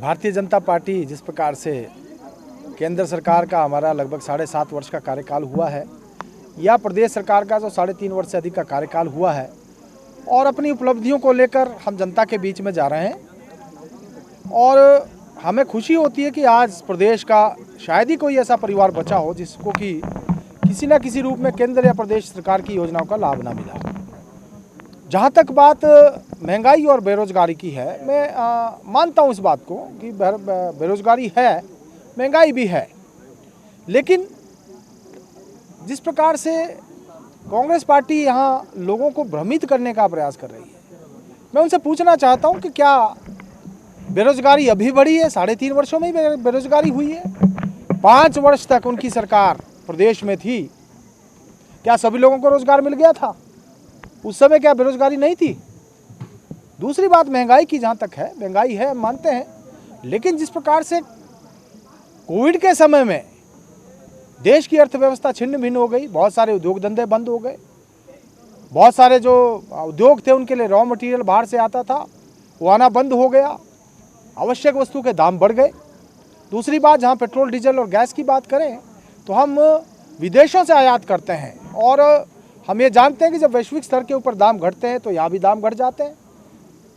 Bharatiya Janata party जिस प्रकार से केंद्र सरकार का हमारा लगभग 7.5 वर्ष का कार्यकाल हुआ है या प्रदेश सरकार का जो 3.5 वर्ष से अधिक का कार्यकाल हुआ है और अपनी उपलब्धियों को लेकर हम जनता के बीच में जा रहे हैं और हमें खुशी होती है कि आज प्रदेश का शायद ही कोई ऐसा परिवार बचा हो जिसको कि किसी न किसी रूप में केंद्र या प्रदेश सरकार की योजनाओं का लाभ ना मिला हो। जहाँ तक बात महंगाई और बेरोजगारी की है, मैं मानता हूँ इस बात को कि बेरोजगारी है, महंगाई भी है, लेकिन जिस प्रकार से कांग्रेस पार्टी यहाँ लोगों को भ्रमित करने का प्रयास कर रही है, मैं उनसे पूछना चाहता हूँ कि क्या बेरोजगारी अभी बढ़ी है? 3.5 वर्षों में ही बेरोजगारी हुई है? 5 वर्ष तक उनकी सरकार प्रदेश में थी, क्या सभी लोगों को रोजगार मिल गया था? उस समय क्या बेरोजगारी नहीं थी? दूसरी बात महंगाई की, जहाँ तक है महंगाई है, हम मानते हैं, लेकिन जिस प्रकार से कोविड के समय में देश की अर्थव्यवस्था छिन्न भिन्न हो गई, बहुत सारे उद्योग धंधे बंद हो गए, बहुत सारे जो उद्योग थे उनके लिए रॉ मटेरियल बाहर से आता था वो आना बंद हो गया, आवश्यक वस्तु के दाम बढ़ गए। दूसरी बात, जहाँ पेट्रोल डीजल और गैस की बात करें तो हम विदेशों से आयात करते हैं और हम ये जानते हैं कि जब वैश्विक स्तर के ऊपर दाम घटते हैं तो यहाँ भी दाम घट जाते हैं,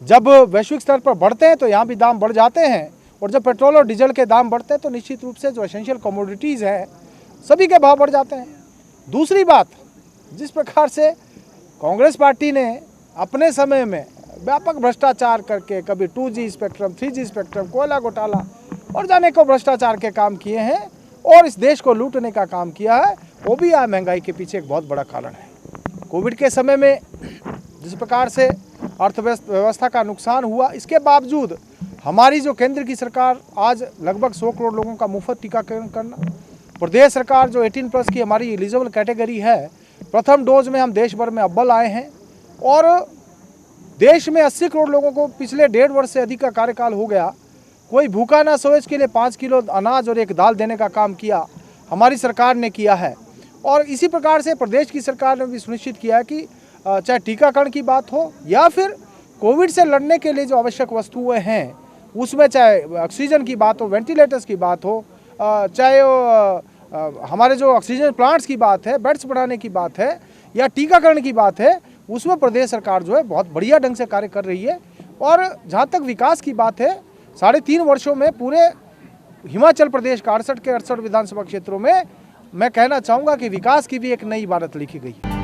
जब वैश्विक स्तर पर बढ़ते हैं तो यहाँ भी दाम बढ़ जाते हैं, और जब पेट्रोल और डीजल के दाम बढ़ते हैं तो निश्चित रूप से जो एसेंशियल कमोडिटीज़ हैं सभी के भाव बढ़ जाते हैं। दूसरी बात, जिस प्रकार से कांग्रेस पार्टी ने अपने समय में व्यापक भ्रष्टाचार करके कभी 2G स्पेक्ट्रम, 3G स्पेक्ट्रम, कोयला घोटाला और जाने को भ्रष्टाचार के काम किए हैं और इस देश को लूटने का काम किया है, वो भी आज महंगाई के पीछे एक बहुत बड़ा कारण है। कोविड के समय में जिस प्रकार से अर्थव्यवस्था का नुकसान हुआ, इसके बावजूद हमारी जो केंद्र की सरकार आज लगभग 100 करोड़ लोगों का मुफ्त टीकाकरण करना, प्रदेश सरकार जो 18+ की हमारी एलिजिबल कैटेगरी है, प्रथम डोज में हम देश भर में अव्वल आए हैं और देश में 80 करोड़ लोगों को पिछले 1.5 वर्ष से अधिक का कार्यकाल हो गया, कोई भूखा ना सोए इसके लिए 5 किलो अनाज और 1 दाल देने का काम किया हमारी सरकार ने किया है। और इसी प्रकार से प्रदेश की सरकार ने भी सुनिश्चित किया है कि चाहे टीकाकरण की बात हो या फिर कोविड से लड़ने के लिए जो आवश्यक वस्तुएं हैं उसमें चाहे ऑक्सीजन की बात हो, वेंटिलेटर्स की बात हो, चाहे हमारे जो ऑक्सीजन प्लांट्स की बात है, बेड्स बढ़ाने की बात है या टीकाकरण की बात है, उसमें प्रदेश सरकार जो है बहुत बढ़िया ढंग से कार्य कर रही है। और जहाँ तक विकास की बात है, 3.5 वर्षों में पूरे हिमाचल प्रदेश का 68 के 68 विधानसभा क्षेत्रों में मैं कहना चाहूँगा कि विकास की भी एक नई इबारत लिखी गई है।